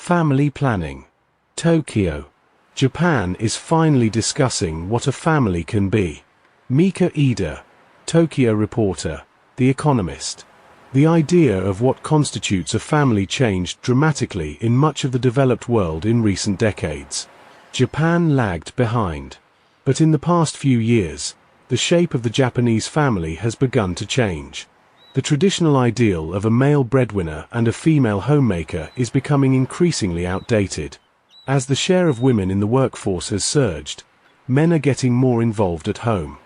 Family planning. Tokyo, Japan is finally discussing what a family can be. Mika Ida, Tokyo reporter, The Economist. The idea of what constitutes a family changed dramatically in much of the developed world in recent decades. Japan lagged behind. But in the past few years, the shape of the Japanese family has begun to change. The traditional ideal of a male breadwinner and a female homemaker is becoming increasingly outdated. As the share of women in the workforce has surged, men are getting more involved at home.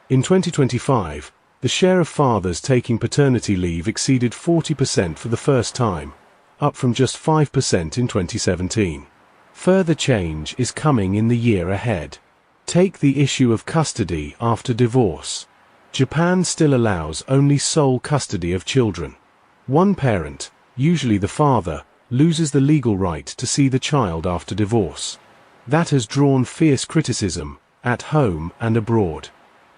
In 2025, the share of fathers taking paternity leave exceeded 40% for the first time, up from just 5% in 2017. Further change is coming in the year ahead. Take the issue of custody after divorce. Japan still allows only sole custody of children. One parent, usually the father, loses the legal right to see the child after divorce. That has drawn fierce criticism, at home and abroad.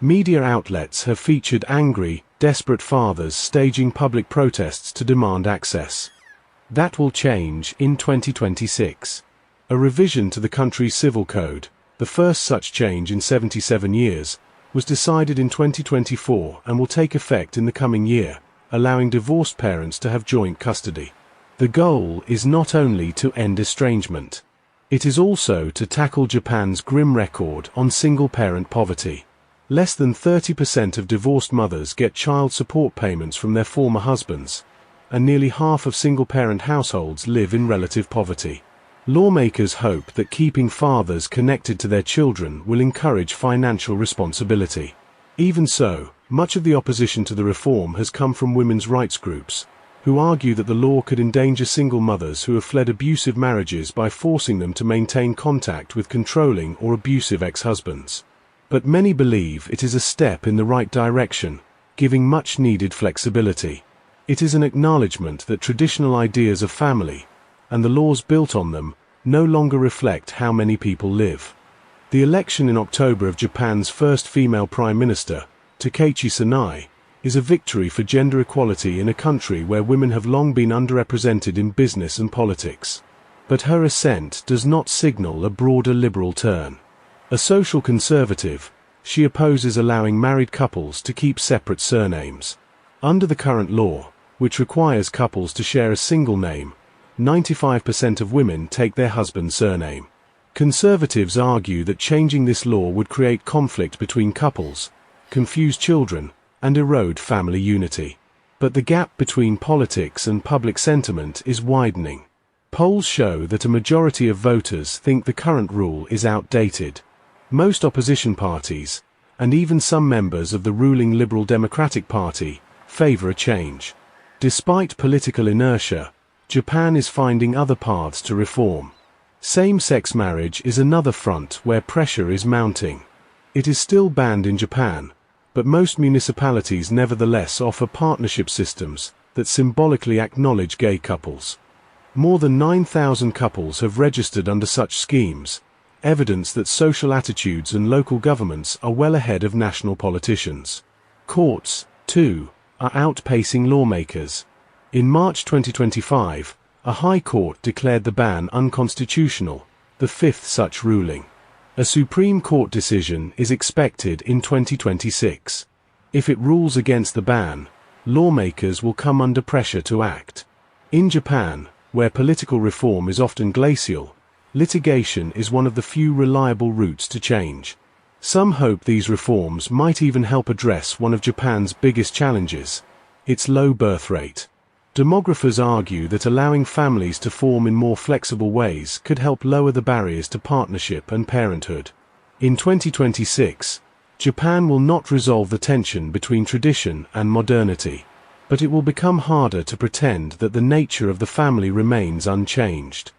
Media outlets have featured angry, desperate fathers staging public protests to demand access. That will change in 2026. A revision to the country's civil code, the first such change in 77 years, was decided in 2024 and will take effect in the coming year, allowing divorced parents to have joint custody. The goal is not only to end estrangement. It is also to tackle Japan's grim record on single-parent poverty. Less than 30% of divorced mothers get child support payments from their former husbands, and nearly half of single-parent households live in relative poverty. Lawmakers hope that keeping fathers connected to their children will encourage financial responsibility. Even so, much of the opposition to the reform has come from women's rights groups, who argue that the law could endanger single mothers who have fled abusive marriages by forcing them to maintain contact with controlling or abusive ex-husbands. But many believe it is a step in the right direction, giving much-needed flexibility. It is an acknowledgement that traditional ideas of family, and the laws built on them, no longer reflect how many people live. The election in October of Japan's first female prime minister, Takeshi Sanae, is a victory for gender equality in a country where women have long been underrepresented in business and politics. But her ascent does not signal a broader liberal turn. A social conservative, she opposes allowing married couples to keep separate surnames. Under the current law, which requires couples to share a single name, 95% of women take their husband's surname. Conservatives argue that changing this law would create conflict between couples, confuse children, and erode family unity. But the gap between politics and public sentiment is widening. Polls show that a majority of voters think the current rule is outdated. Most opposition parties, and even some members of the ruling Liberal Democratic Party, favor a change. Despite political inertia, Japan is finding other paths to reform. Same-sex marriage is another front where pressure is mounting. It is still banned in Japan, but most municipalities nevertheless offer partnership systems that symbolically acknowledge gay couples. More than 9,000 couples have registered under such schemes, evidence that social attitudes and local governments are well ahead of national politicians. Courts, too, are outpacing lawmakers. In March 2025, a High Court declared the ban unconstitutional, the fifth such ruling. A Supreme Court decision is expected in 2026. If it rules against the ban, lawmakers will come under pressure to act. In Japan, where political reform is often glacial, litigation is one of the few reliable routes to change. Some hope these reforms might even help address one of Japan's biggest challenges, its low birth rate. Demographers argue that allowing families to form in more flexible ways could help lower the barriers to partnership and parenthood. In 2026, Japan will not resolve the tension between tradition and modernity, but it will become harder to pretend that the nature of the family remains unchanged.